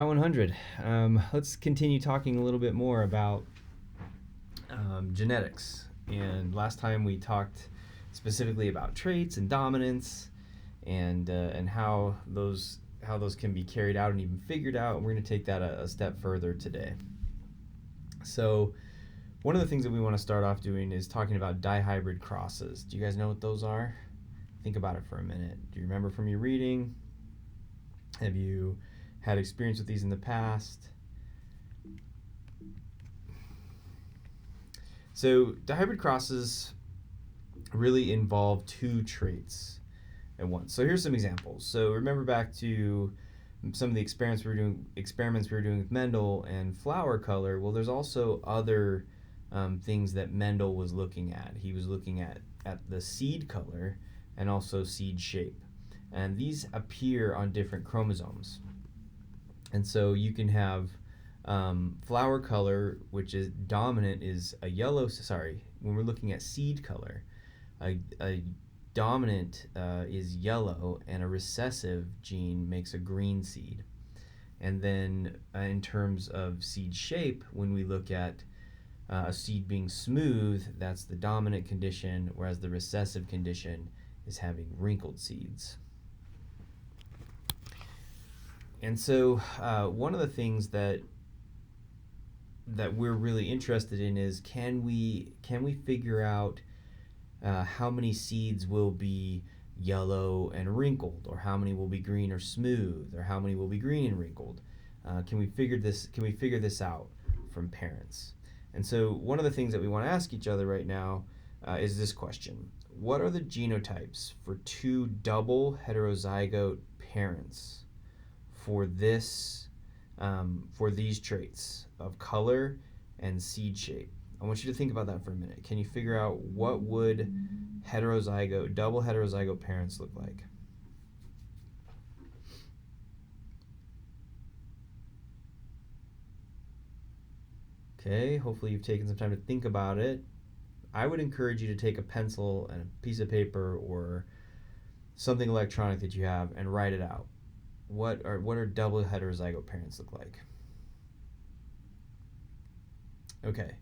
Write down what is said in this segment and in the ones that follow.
Bio100. Let's continue talking a little bit more about genetics. And last time we talked specifically about traits and dominance, and how those can be carried out and even figured out. And we're going to take that a step further today. So one of the things that we want to start off doing is talking about dihybrid crosses. Do you guys know what those are? Think about it for a minute. Do you remember from your reading? Have you had experience with these in the past? So dihybrid crosses really involve two traits at once. So here's some examples. So remember back to some of the experiments we were doing with Mendel and flower color. Well, there's also other things that Mendel was looking at. He was looking at the seed color and also seed shape. And these appear on different chromosomes. And so you can have flower color, which is dominant, is a yellow. Sorry, when we're looking at seed color, a dominant is yellow, and a recessive gene makes a green seed. And then in terms of seed shape, when we look at a seed being smooth, that's the dominant condition, whereas the recessive condition is having wrinkled seeds. And so one of the things that we're really interested in is can we figure out how many seeds will be yellow and wrinkled, or how many will be green or smooth, or how many will be green and wrinkled? Can we figure this out from parents? And so one of the things that we want to ask each other right now is this question: what are the genotypes for two double heterozygote parents for these traits of color and seed shape? I want you to think about that for a minute. Can you figure out what would double heterozygote parents look like? Okay, hopefully you've taken some time to think about it. I would encourage you to take a pencil and a piece of paper or something electronic that you have and write it out. What are double heterozygote parents look like? Okay,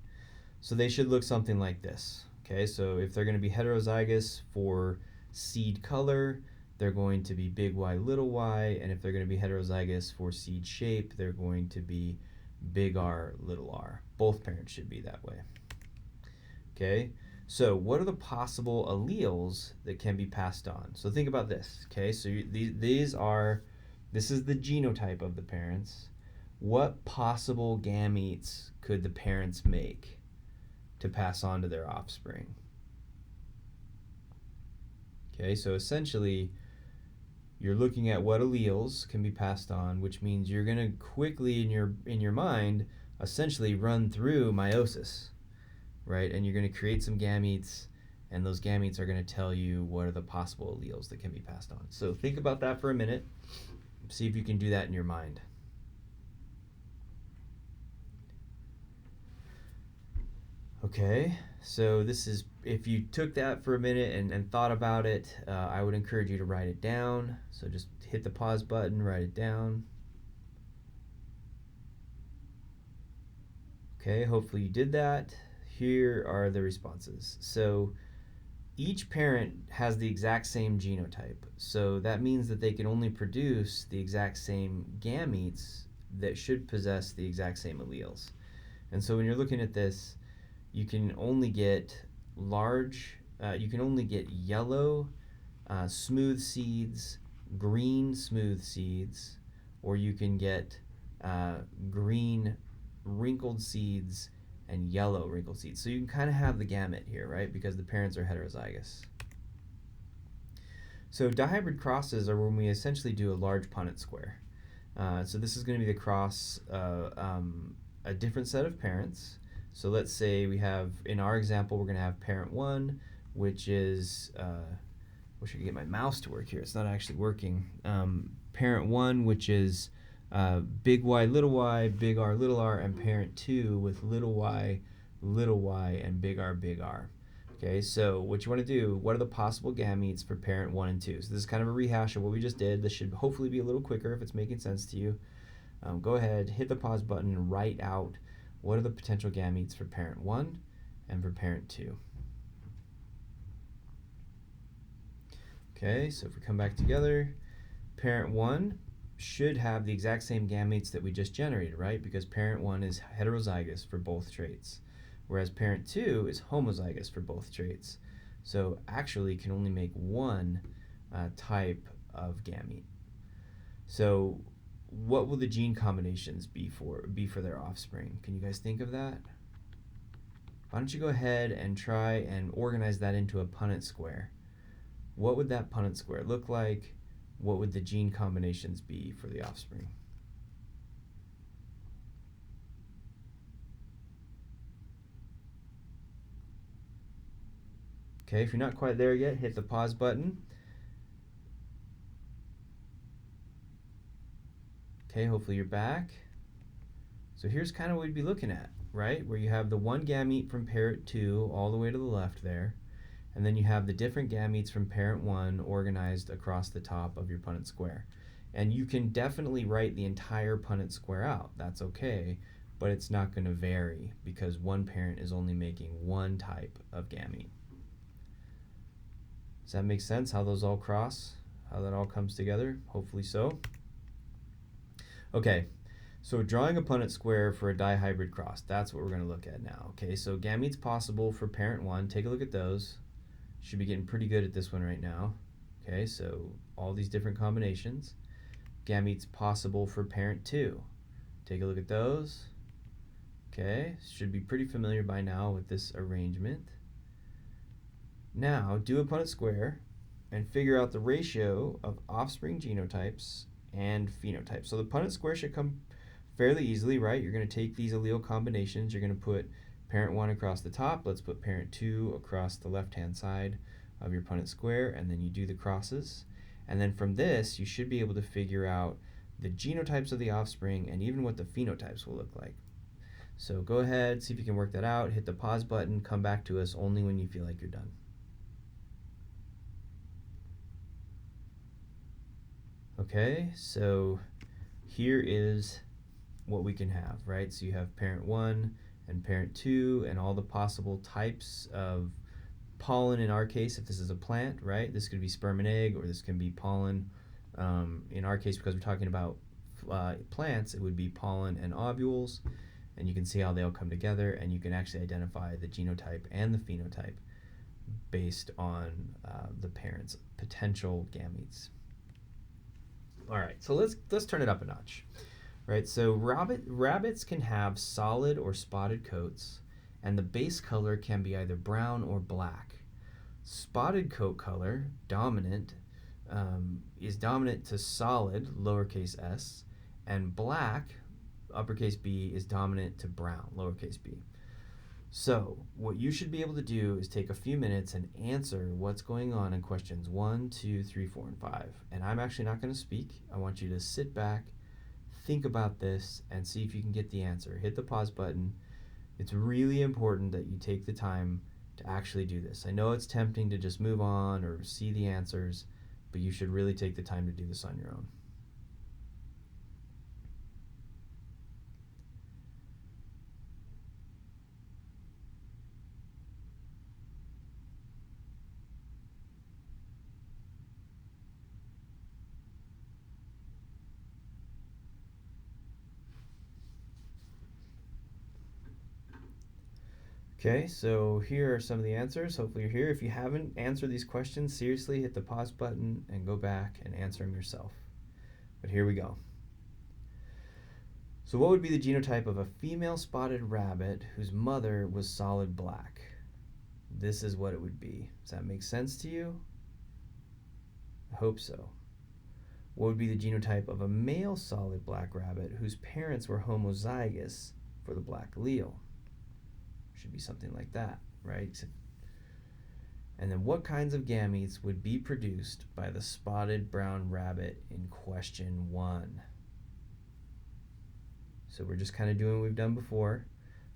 so they should look something like this. Okay, so if they're going to be heterozygous for seed color, they're going to be big Y, little y, and if they're going to be heterozygous for seed shape, they're going to be big R, little r. Both parents should be that way. Okay, so what are the possible alleles that can be passed on? So think about this. Okay, so this is the genotype of the parents. What possible gametes could the parents make to pass on to their offspring? Okay, so essentially you're looking at what alleles can be passed on, which means you're going to quickly in your mind essentially run through meiosis, right? And you're going to create some gametes, and those gametes are going to tell you what are the possible alleles that can be passed on. So think about that for a minute. See if you can do that in your mind. Okay, so this is, if you took that for a minute and thought about it, I would encourage you to write it down. So just hit the pause button, write it down. Okay, hopefully you did that. Here are the responses. So each parent has the exact same genotype. So that means that they can only produce the exact same gametes that should possess the exact same alleles. And so when you're looking at this, you can only get yellow smooth seeds, green smooth seeds, or you can get green wrinkled seeds and yellow wrinkled seeds. So you can kind of have the gamut here, right? Because the parents are heterozygous. So dihybrid crosses are when we essentially do a large Punnett square. So this is going to be the cross a different set of parents. So let's say we have, in our example, we're going to have parent 1, which is, wish I could get my mouse to work here. It's not actually working. Parent 1, which is big Y, big R, and parent 2 with little y, and big R. Okay, so what you want to do, what are the possible gametes for parent 1 and 2? So this is kind of a rehash of what we just did. This should hopefully be a little quicker if it's making sense to you. go ahead, hit the pause button, and write out what are the potential gametes for parent 1 and for parent 2. Okay, so if we come back together, parent 1 should have the exact same gametes that we just generated, right? Because parent 1 is heterozygous for both traits, whereas parent 2 is homozygous for both traits. So actually can only make one type of gamete. So what will the gene combinations be for their offspring? Can you guys think of that? Why don't you go ahead and try and organize that into a Punnett square? What would that Punnett square look like? What would the gene combinations be for the offspring? Okay, if you're not quite there yet, hit the pause button. Okay, hopefully you're back. So here's kind of what we'd be looking at, right? Where you have the one gamete from parent 2 all the way to the left there, and then you have the different gametes from parent 1 organized across the top of your Punnett square. And you can definitely write the entire Punnett square out. That's okay, but it's not going to vary because one parent is only making one type of gamete. Does that make sense, how those all cross? How that all comes together? Hopefully so. Okay, so drawing a Punnett square for a dihybrid cross, that's what we're going to look at now. Okay, so gametes possible for parent 1, take a look at those. Should be getting pretty good at this one right now. Okay, so all these different combinations. Gametes possible for parent 2. Take a look at those. Okay, should be pretty familiar by now with this arrangement. Now, do a Punnett square and figure out the ratio of offspring genotypes and phenotypes. So the Punnett square should come fairly easily, right? You're going to take these allele combinations. You're going to put parent 1 across the top. Let's put parent 2 across the left-hand side of your Punnett square, and then you do the crosses. And then from this, you should be able to figure out the genotypes of the offspring and even what the phenotypes will look like. So go ahead, see if you can work that out. Hit the pause button. Come back to us only when you feel like you're done. Okay, so here is what we can have, right? So you have parent 1 and parent 2 and all the possible types of pollen in our case, if this is a plant, right? This could be sperm and egg, or this can be pollen. In our case, because we're talking about plants, it would be pollen and ovules, and you can see how they all come together, and you can actually identify the genotype and the phenotype based on the parent's potential gametes. All right, so let's turn it up a notch. Right, so rabbits can have solid or spotted coats, and the base color can be either brown or black. Spotted coat color, dominant, is dominant to solid, lowercase s, and black, uppercase B, is dominant to brown, lowercase b. So what you should be able to do is take a few minutes and answer what's going on in questions 1, 2, 3, 4, and 5. And I'm actually not going to speak. I want you to sit back, think about this, and see if you can get the answer. Hit the pause button. It's really important that you take the time to actually do this. I know it's tempting to just move on or see the answers, but you should really take the time to do this on your own. Okay, so here are some of the answers. Hopefully you're here. If you haven't answered these questions, seriously hit the pause button and go back and answer them yourself. But here we go. So what would be the genotype of a female spotted rabbit whose mother was solid black? This is what it would be. Does that make sense to you? I hope so. What would be the genotype of a male solid black rabbit whose parents were homozygous for the black allele? Should be something like that, right? And then what kinds of gametes would be produced by the spotted brown rabbit in question 1? So we're just kind of doing what we've done before.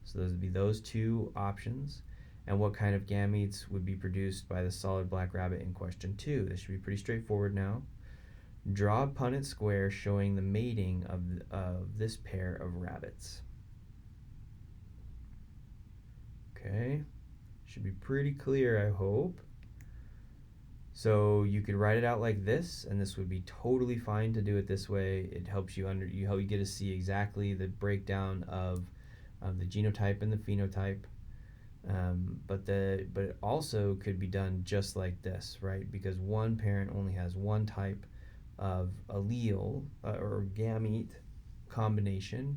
So those would be those two options. And what kind of gametes would be produced by the solid black rabbit in question 2? This should be pretty straightforward now. Draw a Punnett square showing the mating of this pair of rabbits. Okay, should be pretty clear, I hope. So you could write it out like this, and this would be totally fine to do it this way. It helps you you get to see exactly the breakdown of the genotype and the phenotype. But it also could be done just like this, right? Because one parent only has one type of allele or gamete combination,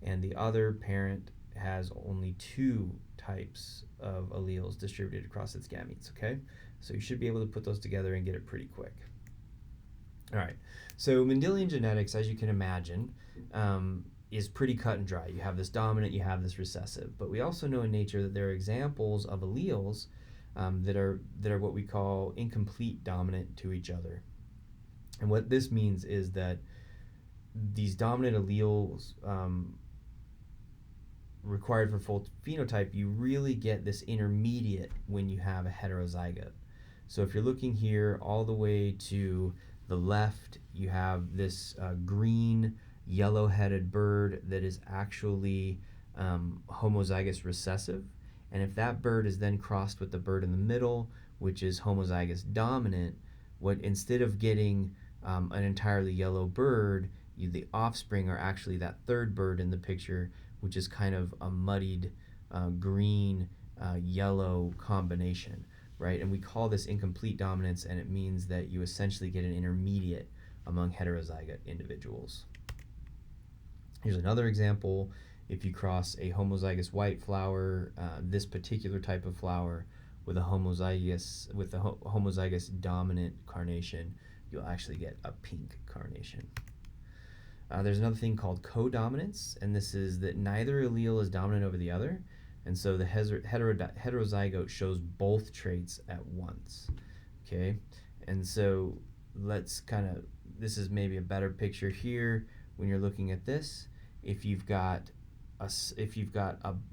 and the other parent has only two types of alleles distributed across its gametes, okay? So you should be able to put those together and get it pretty quick. All right, so Mendelian genetics, as you can imagine, is pretty cut and dry. You have this dominant, you have this recessive, but we also know in nature that there are examples of alleles that are what we call incomplete dominant to each other. And what this means is that these dominant alleles required for full phenotype, you really get this intermediate when you have a heterozygote. So if you're looking here all the way to the left, you have this green, yellow-headed bird that is actually homozygous recessive. And if that bird is then crossed with the bird in the middle, which is homozygous dominant, instead of getting an entirely yellow bird, the offspring are actually that third bird in the picture, which is kind of a muddied green, yellow combination, right? And we call this incomplete dominance, and it means that you essentially get an intermediate among heterozygote individuals. Here's another example. If you cross a homozygous white flower, this particular type of flower, with a homozygous dominant carnation, you'll actually get a pink carnation. There's another thing called codominance, and this is that neither allele is dominant over the other, and so the heterozygote shows both traits at once. Okay, and so let's this is maybe a better picture here when you're looking at this. If you've got a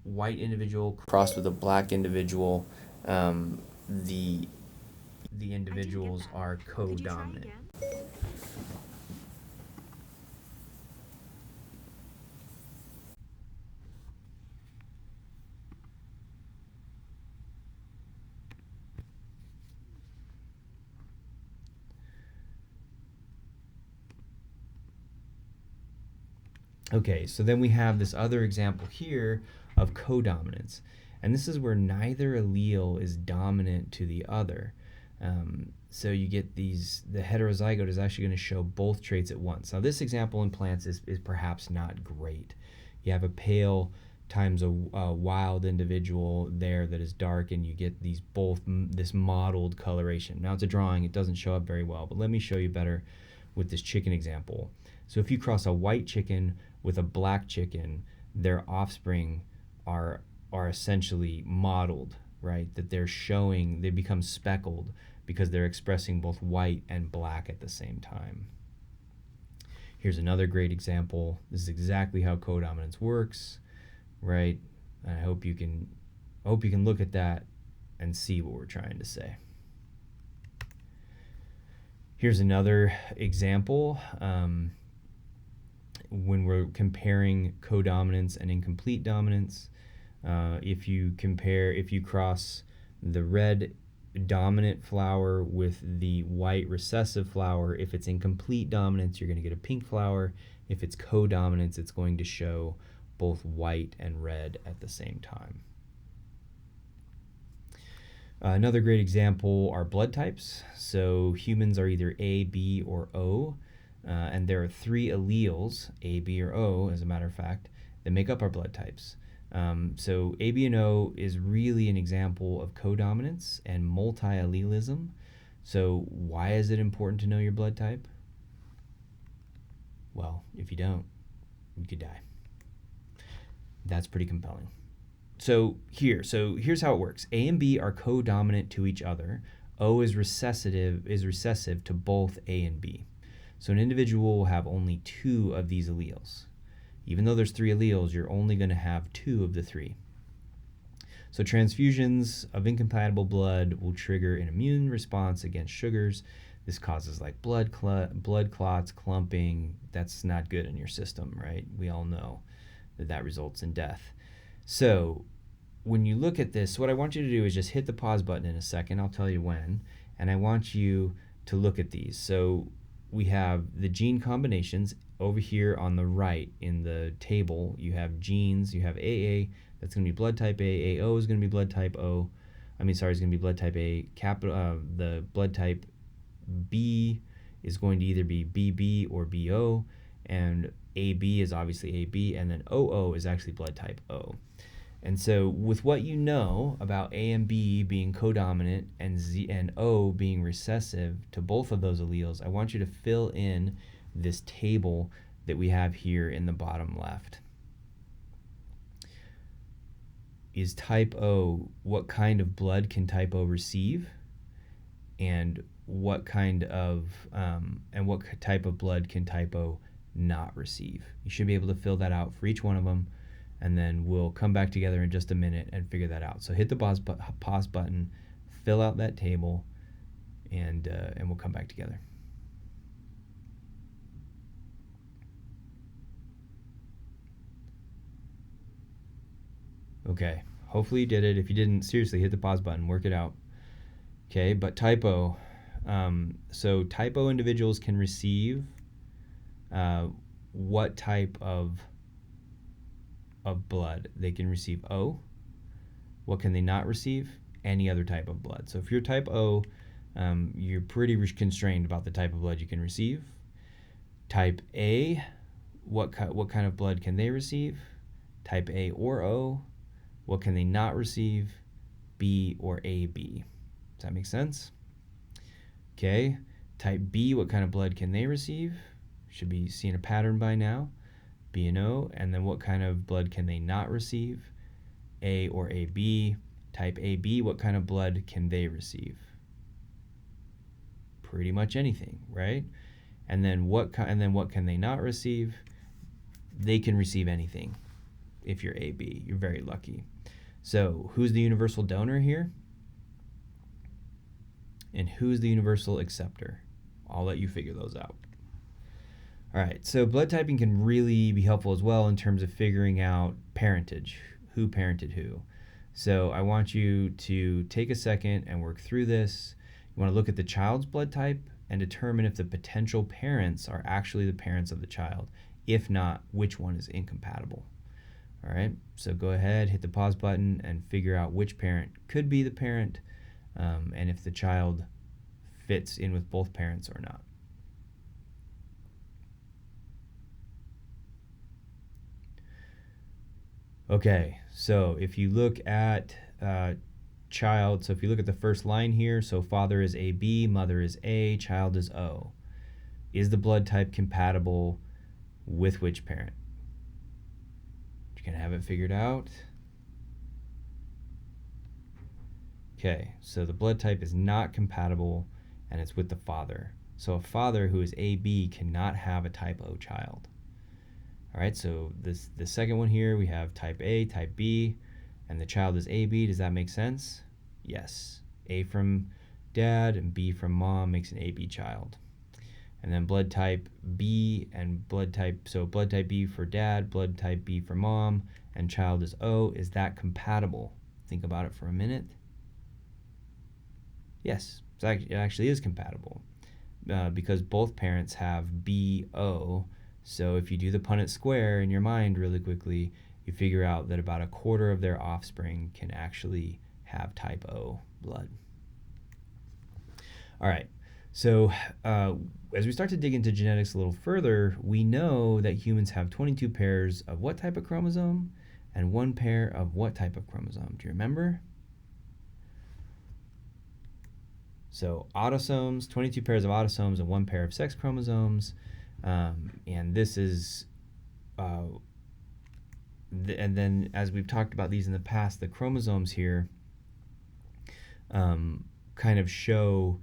white individual crossed with a black individual, the individuals are codominant. Okay, so then we have this other example here of codominance, and this is where neither allele is dominant to the other. So you get the heterozygote is actually going to show both traits at once. Now this example in plants is perhaps not great. You have a pale times a wild individual there that is dark, and you get this mottled coloration. Now it's a drawing, it doesn't show up very well, but let me show you better with this chicken example. So if you cross a white chicken with a black chicken, their offspring are essentially mottled, right? That they become speckled because they're expressing both white and black at the same time. Here's another great example. This is exactly how codominance works, right? And I hope you can look at that and see what we're trying to say. Here's another example. When we're comparing codominance and incomplete dominance, if you cross the red dominant flower with the white recessive flower, if it's incomplete dominance, you're going to get a pink flower. If it's codominance, it's going to show both white and red at the same time. Another great example are blood types. So humans are either A, B, or O. And there are three alleles, A, B, or O, as a matter of fact, that make up our blood types. So A, B, and O is really an example of codominance and multi-allelism. So why is it important to know your blood type? Well, if you don't, you could die. That's pretty compelling. So here's how it works. A and B are codominant to each other. O is recessive to both A and B. So an individual will have only two of these alleles. Even though there's three alleles, you're only going to have two of the three. So transfusions of incompatible blood will trigger an immune response against sugars This causes like blood clots, clumping. That's not good in your system, right? We all know that results in death. So when you look at this, what I want you to do is just hit the pause button in a second. I'll tell you when. And I want you to look at these. So we have the gene combinations over here on the right in the table. You have genes. You have AA. That's going to be blood type A. AO is going to be blood type O. It's going to be blood type A. The blood type B is going to either be BB or BO. And AB is obviously AB. And then OO is actually blood type O. And so with what you know about A and B being codominant and Z and O being recessive to both of those alleles, I want you to fill in this table that we have here in the bottom left. Is type O, what kind of blood can type O receive? And what kind of what type of blood can type O not receive? You should be able to fill that out for each one of them. And then we'll come back together in just a minute and figure that out. So hit the pause button, fill out that table, and we'll come back together. Okay, hopefully you did it. If you didn't, seriously, hit the pause button, work it out. Okay, but type O. So type O individuals can receive what type of blood? They can receive O. What can they not receive? Any other type of blood. So if you're type O, you're pretty constrained about the type of blood you can receive. Type A, what kind of blood can they receive? Type A or O, what can they not receive? B or AB. Does that make sense? Okay. Type B, what kind of blood can they receive? Should be seeing a pattern by now. B and O, and then what kind of blood can they not receive? A or AB. Type AB, what kind of blood can they receive? Pretty much anything, right? And then what can they not receive? They can receive anything. If you're AB, you're very lucky. So who's the universal donor here? And who's the universal acceptor? I'll let you figure those out. All right, so blood typing can really be helpful as well in terms of figuring out parentage, who parented who. So I want you to take a second and work through this. You want to look at the child's blood type and determine if the potential parents are actually the parents of the child. If not, which one is incompatible. All right, so go ahead, hit the pause button, and figure out which parent could be the parent, and if the child fits in with both parents or not. Okay, so if you look at child, so if you look at the first line here, so father is AB, mother is A, child is O. Is the blood type compatible with which parent? You can have it figured out. Okay, so the blood type is not compatible, and it's with the father. So a father who is AB cannot have a type O child. All right, so the second one here, we have type A, type B, and the child is AB. Does that make sense? Yes. A from dad and B from mom makes an AB child. And then blood type B and blood type, so blood type B for dad, blood type B for mom, and child is O. Is that compatible? Think about it for a minute. Yes, it actually is compatible because both parents have BO. So if you do the Punnett square in your mind really quickly, you figure out that about a quarter of their offspring can actually have type O blood. All right, so as we start to dig into genetics a little further, we know that humans have 22 pairs of what type of chromosome and 1 pair of what type of chromosome? Do you remember? So autosomes, 22 pairs of autosomes and 1 pair of sex chromosomes. And this is, and then as we've talked about these in the past, the chromosomes here kind of show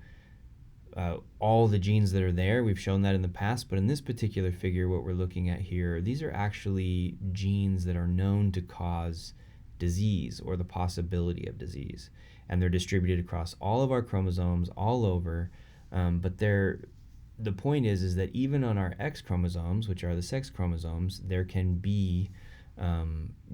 all the genes that are there. We've shown that in the past, but in this particular figure, what we're looking at here, these are actually genes that are known to cause disease or the possibility of disease. And they're distributed across all of our chromosomes all over. But the point is that even on our X chromosomes, which are the sex chromosomes, there can be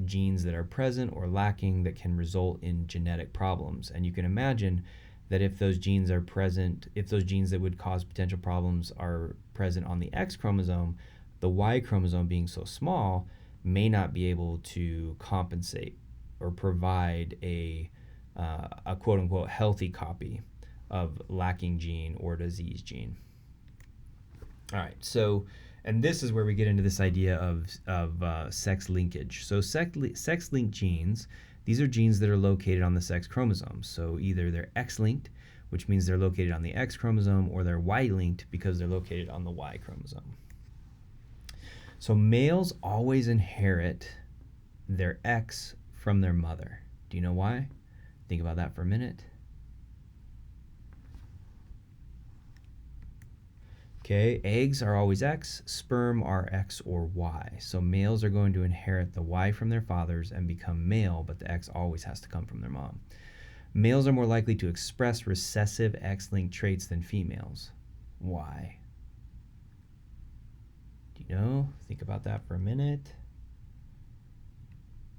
genes that are present or lacking that can result in genetic problems. And you can imagine that if those genes are present, if those genes that would cause potential problems are present on the X chromosome, the Y chromosome being so small may not be able to compensate or provide a quote unquote healthy copy of lacking gene or disease gene. All right, so, and this is where we get into this idea of sex linkage. So sex-linked genes, these are genes that are located on the sex chromosome. So either they're X-linked, which means they're located on the X chromosome, or they're Y-linked because they're located on the Y chromosome. So males always inherit their X from their mother. Do you know why? Think about that for a minute. Okay, eggs are always X, sperm are X or Y. So males are going to inherit the Y from their fathers and become male, but the X always has to come from their mom. Males are more likely to express recessive X-linked traits than females. Why? Do you know? Think about that for a minute.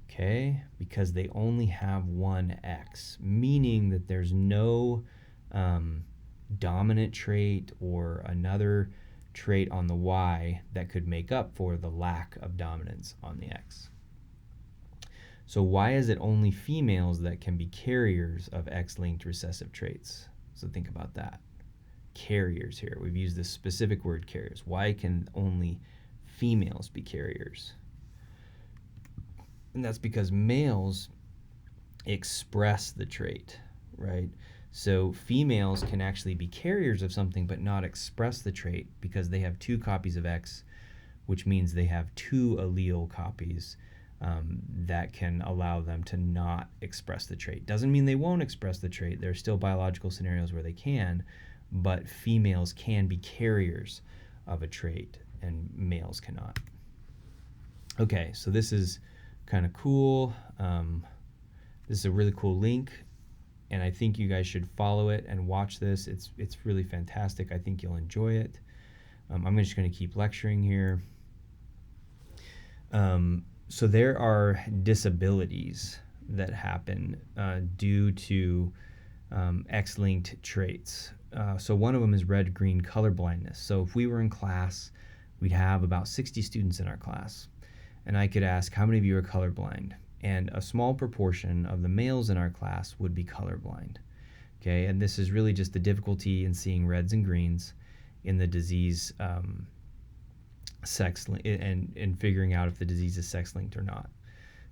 Okay, because they only have one X, meaning that there's no dominant trait or another trait on the Y that could make up for the lack of dominance on the X. So why is it only females that can be carriers of X-linked recessive traits? So think about that. Carriers here. We've used this specific word, carriers. Why can only females be carriers? And that's because males express the trait, right? So females can actually be carriers of something but not express the trait because they have two copies of X, which means they have two allele copies that can allow them to not express the trait. Doesn't mean they won't express the trait. There are still biological scenarios where they can, but females can be carriers of a trait and males cannot. Okay, so this is kind of cool. This is a really cool link, and I think you guys should follow it and watch this. It's really fantastic. I think you'll enjoy it. I'm just going to keep lecturing here. So there are disabilities that happen due to X-linked traits. So one of them is red-green color blindness. So if we were in class, we'd have about 60 students in our class, and I could ask, how many of you are colorblind? And a small proportion of the males in our class would be colorblind. Okay, and this is really just the difficulty in seeing reds and greens in the disease sex and figuring out if the disease is sex linked or not.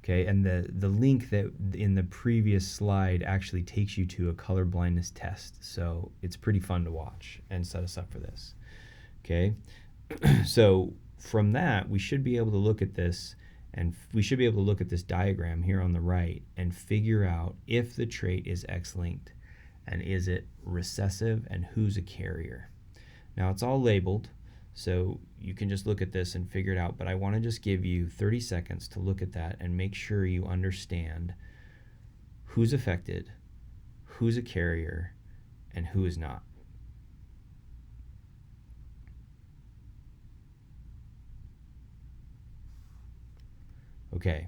Okay, and the link that in the previous slide actually takes you to a color blindness test, so it's pretty fun to watch and set us up for this. Okay, so from that we should be able to look at this, and we should be able to look at this diagram here on the right and figure out if the trait is X-linked and is it recessive and who's a carrier. Now it's all labeled, so you can just look at this and figure it out, but I want to just give you 30 seconds to look at that and make sure you understand who's affected, who's a carrier, and who is not. Okay,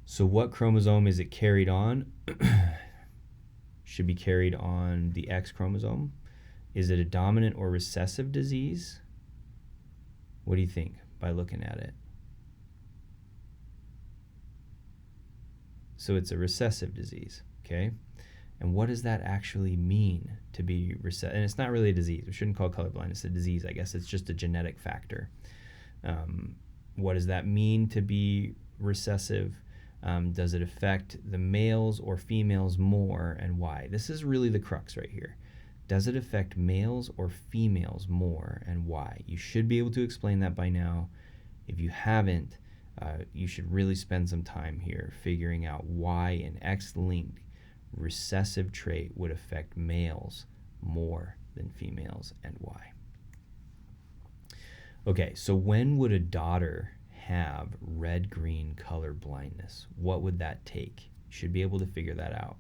so what chromosome is it carried on? Should be carried on the X chromosome. Is it a dominant or recessive disease? What do you think by looking at it? So it's a recessive disease, okay? And what does that actually mean to be recessive? And it's not really a disease. We shouldn't call it colorblindness a disease, I guess. It's just a genetic factor. What does that mean to be recessive? Does it affect the males or females more, and why? This is really the crux right here. Does it affect males or females more, and why? You should be able to explain that by now. If you haven't, you should really spend some time here figuring out why an X-linked recessive trait would affect males more than females, and why. Okay, so when would a daughter have red-green color blindness? What would that take? You should be able to figure that out.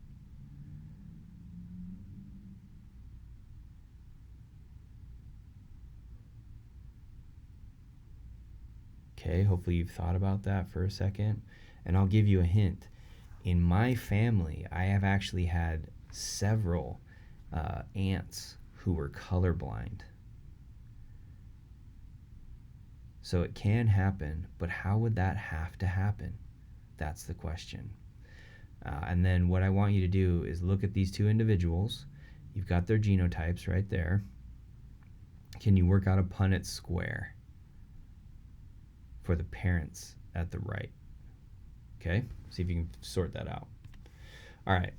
Okay, hopefully you've thought about that for a second. And I'll give you a hint. In my family, I have actually had several aunts who were colorblind. So it can happen, but how would that have to happen? That's the question. And then what I want you to do is look at these two individuals. You've got their genotypes right there. Can you work out a Punnett square for the parents at the right? Okay, see if you can sort that out. All right,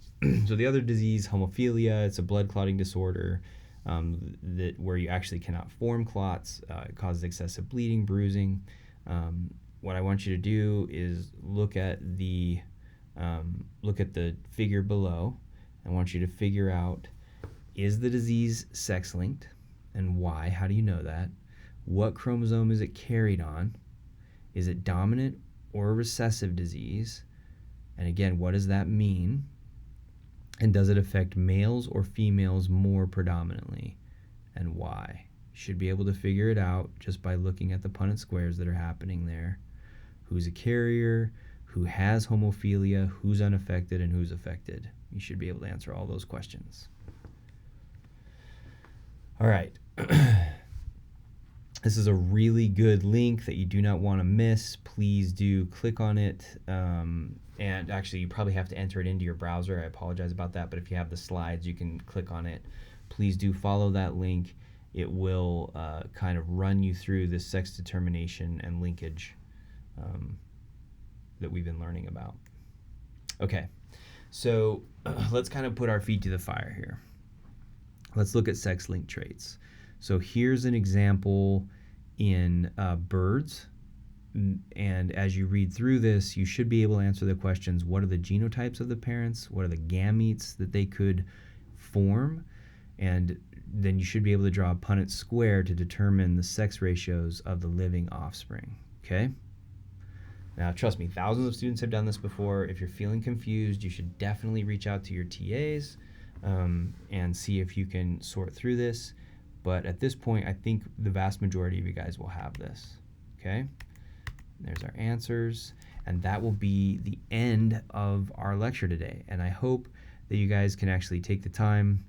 so the other disease, hemophilia, it's a blood clotting disorder where you actually cannot form clots. It causes excessive bleeding, bruising. What I want you to do is look at the figure below. I want you to figure out, is the disease sex-linked, and why? How do you know that? What chromosome is it carried on? Is it dominant or a recessive disease? And again, what does that mean? And does it affect males or females more predominantly? And why? You should be able to figure it out just by looking at the Punnett squares that are happening there. Who's a carrier? Who has hemophilia? Who's unaffected? And who's affected? You should be able to answer all those questions. All right. This is a really good link that you do not want to miss. Please do click on it. And actually, you probably have to enter it into your browser. I apologize about that. But if you have the slides, you can click on it. Please do follow that link. It will kind of run you through this sex determination and linkage that we've been learning about. Okay, so let's kind of put our feet to the fire here. Let's look at sex-linked traits. So here's an example in birds. And as you read through this, you should be able to answer the questions: what are the genotypes of the parents? What are the gametes that they could form? And then you should be able to draw a Punnett square to determine the sex ratios of the living offspring. Okay? Now, trust me, thousands of students have done this before. If you're feeling confused, you should definitely reach out to your TAs and see if you can sort through this. But at this point, I think the vast majority of you guys will have this. Okay? There's our answers, and that will be the end of our lecture today. And I hope that you guys can actually take the time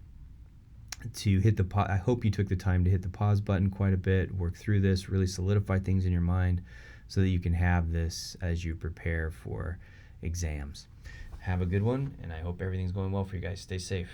to hit the I hope you took the time to hit the pause button quite a bit, work through this, really solidify things in your mind so that you can have this as you prepare for exams. Have a good one, and I hope everything's going well for you guys. Stay safe.